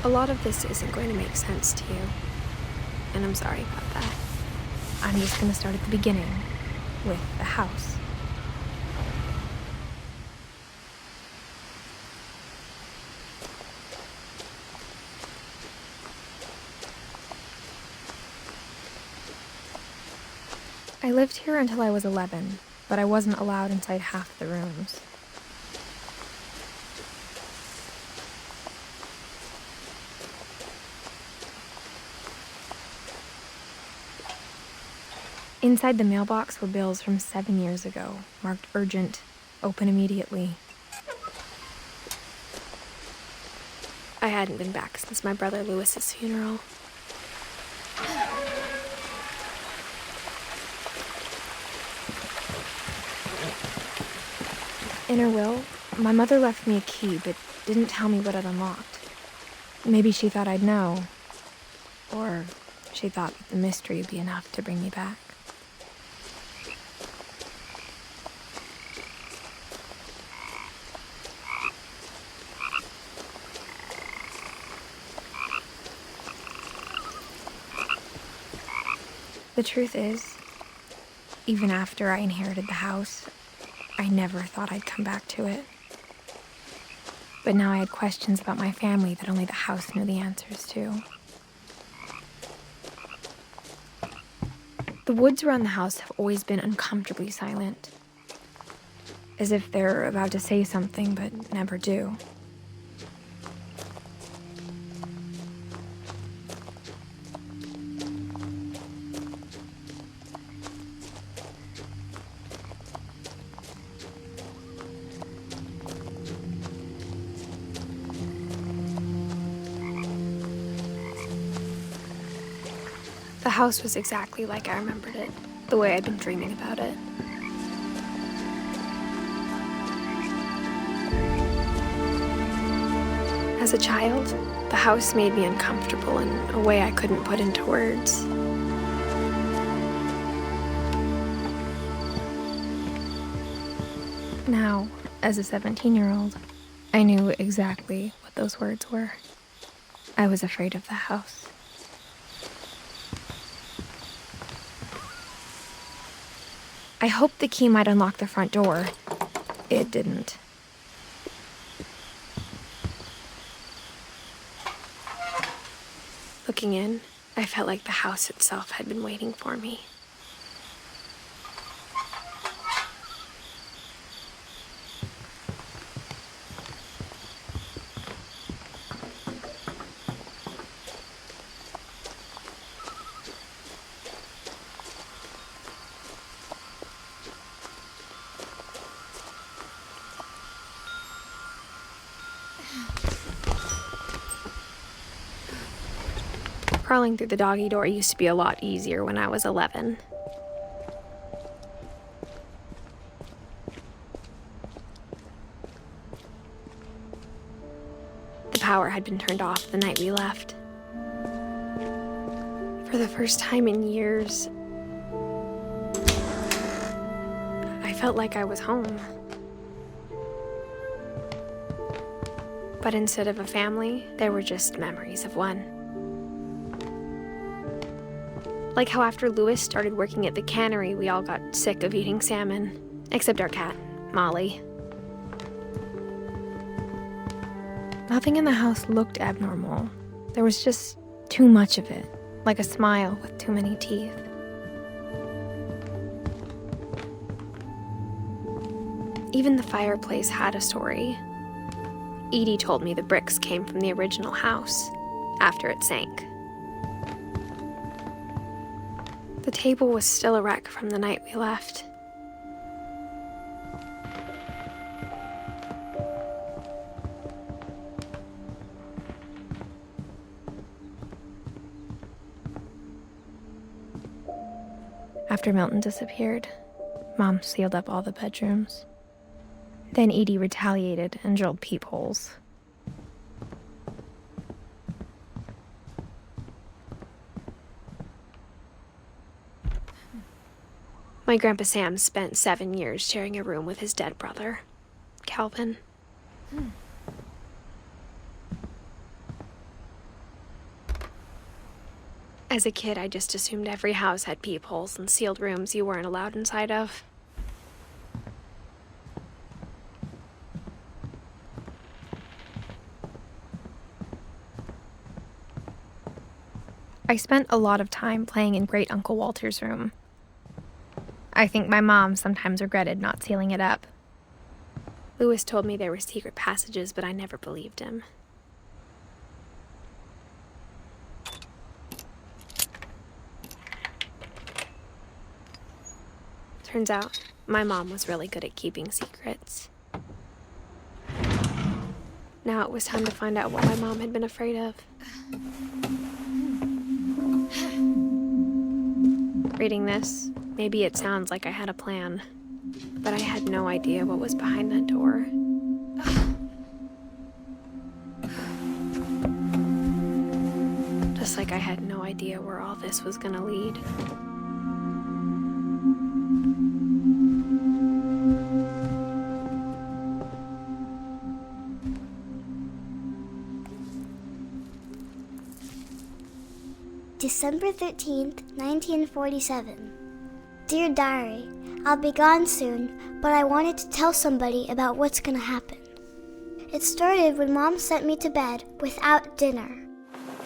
A lot of this isn't going to make sense to you, and I'm sorry about that. I'm just going to start at the beginning, with the house. I lived here until I was 11, but I wasn't allowed inside half the rooms. Inside the mailbox were bills from 7 years ago, marked urgent, open immediately. I hadn't been back since my brother Lewis's funeral. In her will, my mother left me a key, but didn't tell me what it unlocked. Maybe she thought I'd know, or she thought that the mystery would be enough to bring me back. The truth is, even after I inherited the house, I never thought I'd come back to it. But now I had questions about my family that only the house knew the answers to. The woods around the house have always been uncomfortably silent, as if they're about to say something but never do. The house was exactly like I remembered it, the way I'd been dreaming about it. As a child, the house made me uncomfortable in a way I couldn't put into words. Now, as a 17-year-old, I knew exactly what those words were. I was afraid of the house. I hoped the key might unlock the front door. It didn't. Looking in, I felt like the house itself had been waiting for me. Crawling through the doggy door used to be a lot easier when I was 11. The power had been turned off the night we left. For the first time in years, I felt like I was home. But instead of a family, there were just memories of one. Like how after Lewis started working at the cannery, we all got sick of eating salmon, except our cat, Molly. Nothing in the house looked abnormal. There was just too much of it, like a smile with too many teeth. Even the fireplace had a story. Edie told me the bricks came from the original house, after it sank. The table was still a wreck from the night we left. After Milton disappeared, Mom sealed up all the bedrooms. Then Edie retaliated and drilled peepholes. My Grandpa Sam spent 7 years sharing a room with his dead brother, Calvin. As a kid, I just assumed every house had peepholes and sealed rooms you weren't allowed inside of. I spent a lot of time playing in Great Uncle Walter's room. I think my mom sometimes regretted not sealing it up. Lewis told me there were secret passages, but I never believed him. Turns out, my mom was really good at keeping secrets. Now it was time to find out what my mom had been afraid of. Reading this, maybe it sounds like I had a plan, but I had no idea what was behind that door. Just like I had no idea where all this was gonna lead. December 13th, 1947. Dear Diary, I'll be gone soon, but I wanted to tell somebody about what's gonna happen. It started when Mom sent me to bed without dinner.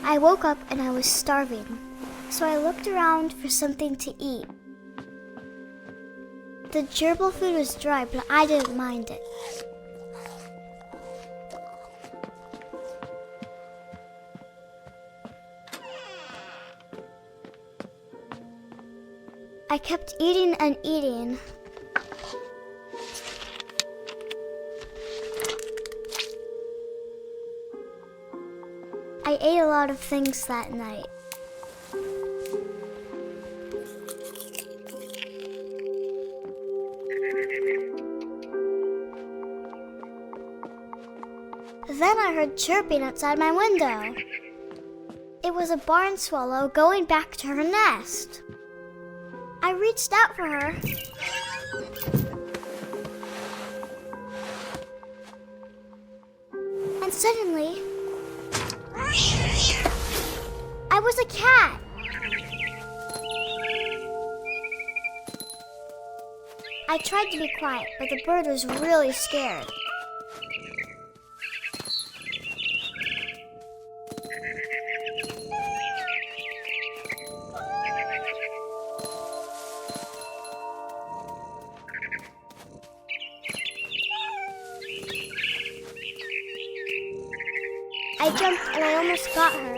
I woke up and I was starving, so I looked around for something to eat. The gerbil food was dry, but I didn't mind it. I kept eating and eating. I ate a lot of things that night. Then I heard chirping outside my window. It was a barn swallow going back to her nest. I reached out for her. And suddenly, I was a cat. I tried to be quiet, but the bird was really scared. I jumped and I almost got her.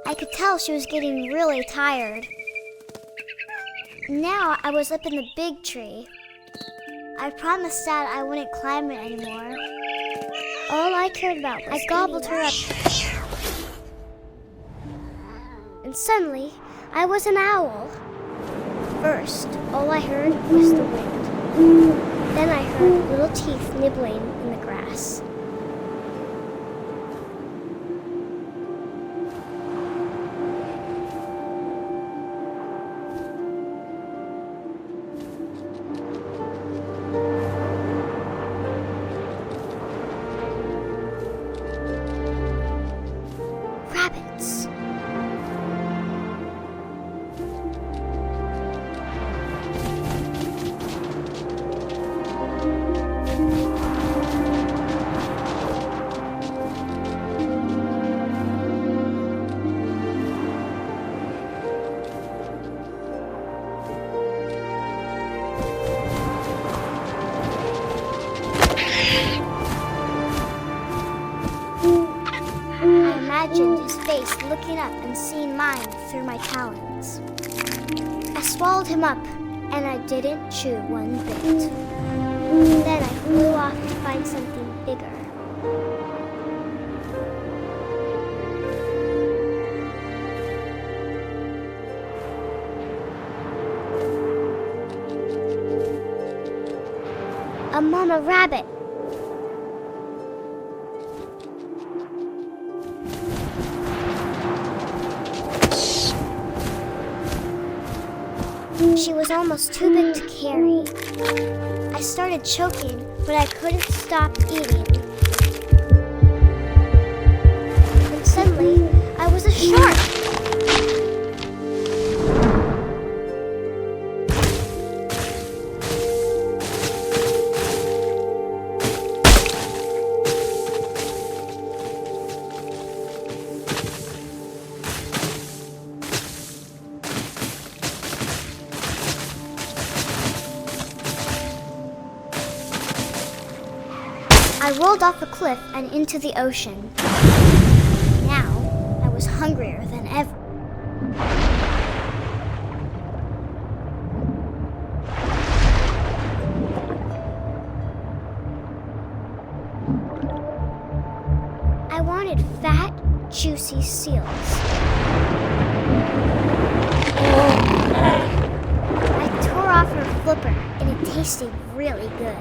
I could tell she was getting really tired. Now I was up in the big tree. I promised Dad I wouldn't climb it anymore. All I cared about was I gobbled her up. And suddenly, I was an owl. First, all I heard was the wind. Then I heard little teeth nibbling in the grass. Rabbits. I imagined his face looking up and seeing mine through my talons. I swallowed him up, and I didn't chew one bit. Then I flew off to find something bigger. a mama rabbit. She was almost too big to carry. I started choking, but I couldn't stop eating. And suddenly, I was a shark. I rolled off a cliff and into the ocean. Now, I was hungrier than ever. I wanted fat, juicy seals. I tore off her flipper, and it tasted really good.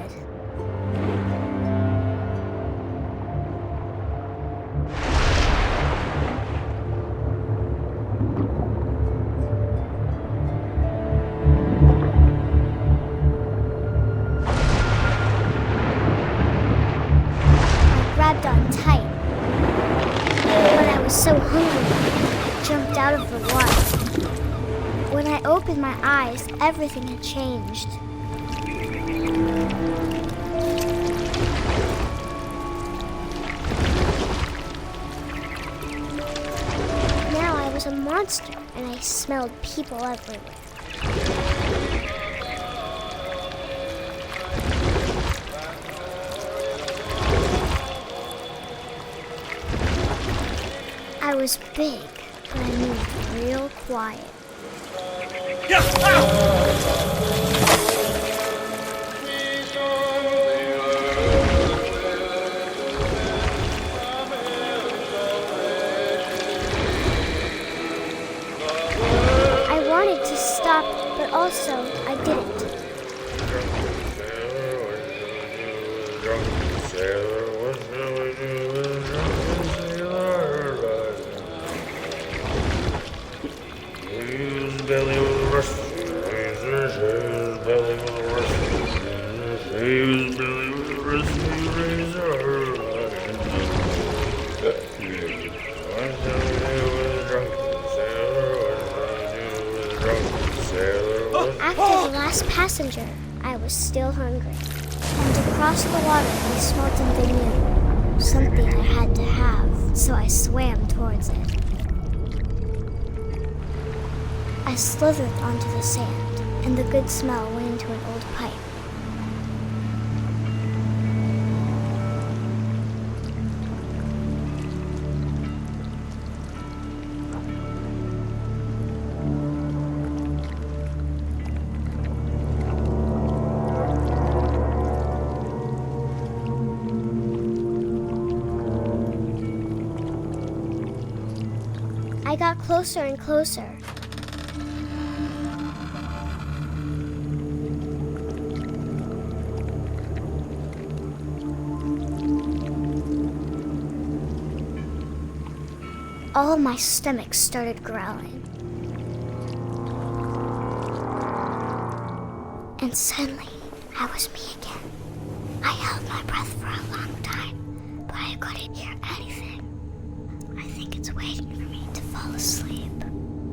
Grabbed on tight. But I was so hungry, I jumped out of the water. When I opened my eyes, everything had changed. Now I was a monster, and I smelled people everywhere. I was big, but I moved real quiet. I wanted to stop, but also I didn't. After the last passenger, I was still hungry. And across the water, I smelled something new. Something I had to have, so I swam towards it. I slithered onto the sand, and the good smell went into an old pipe. I got closer and closer. All my stomach started growling. And suddenly, I was me again. I held my breath for a long time, but I couldn't hear anything. I think it's waiting for me to fall asleep.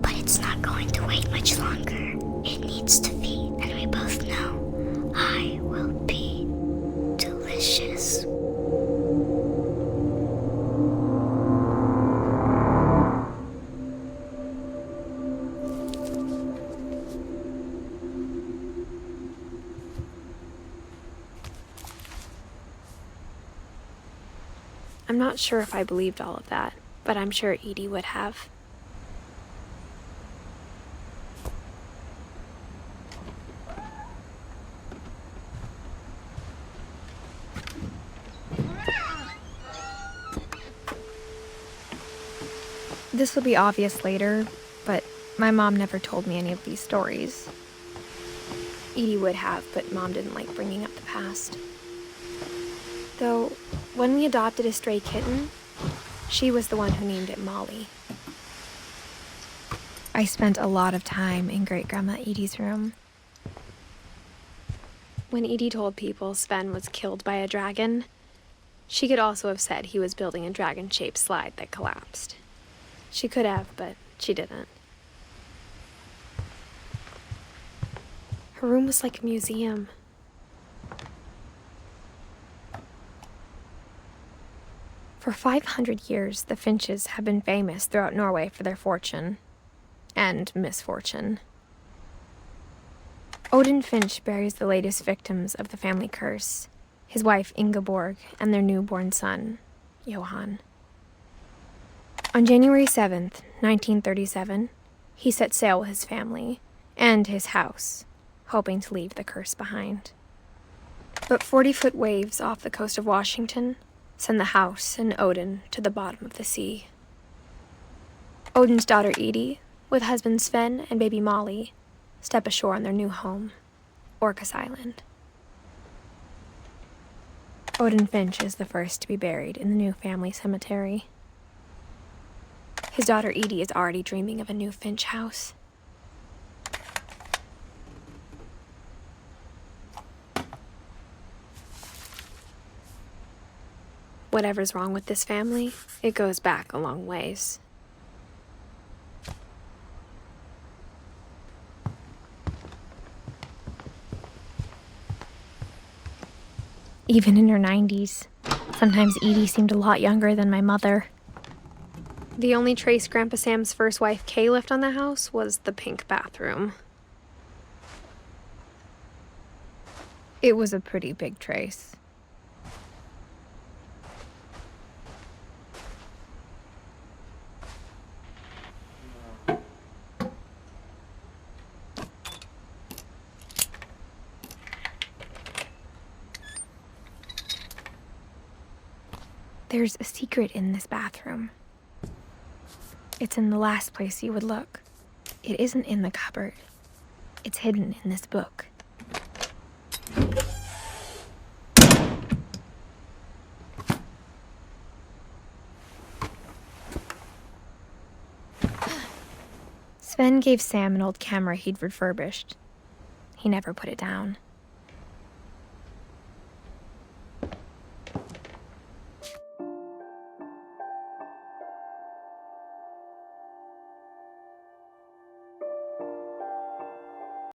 But it's not going to wait much longer. It needs to feed, and we both know I will be delicious. I'm not sure if I believed all of that, but I'm sure Edie would have. This will be obvious later, but my mom never told me any of these stories. Edie would have, but Mom didn't like bringing up the past. Though, when we adopted a stray kitten, she was the one who named it Molly. I spent a lot of time in Great-Grandma Edie's room. When Edie told people Sven was killed by a dragon, she could also have said he was building a dragon-shaped slide that collapsed. She could have, but she didn't. Her room was like a museum. For 500 years, the Finches have been famous throughout Norway for their fortune and misfortune. Odin Finch buries the latest victims of the family curse, his wife Ingeborg and their newborn son, Johan. On January 7th, 1937, he set sail with his family and his house, hoping to leave the curse behind. But 40-foot waves off the coast of Washington send the house and Odin to the bottom of the sea. Odin's daughter Edie, with husband Sven and baby Molly, step ashore on their new home, Orcas Island. Odin Finch is the first to be buried in the new family cemetery. His daughter Edie is already dreaming of a new Finch house. Whatever's wrong with this family, it goes back a long ways. Even in her 90s, sometimes Edie seemed a lot younger than my mother. The only trace Grandpa Sam's first wife Kay left on the house was the pink bathroom. It was a pretty big trace. There's a secret in this bathroom. It's in the last place you would look. It isn't in the cupboard. It's hidden in this book. Sven gave Sam an old camera he'd refurbished. He never put it down.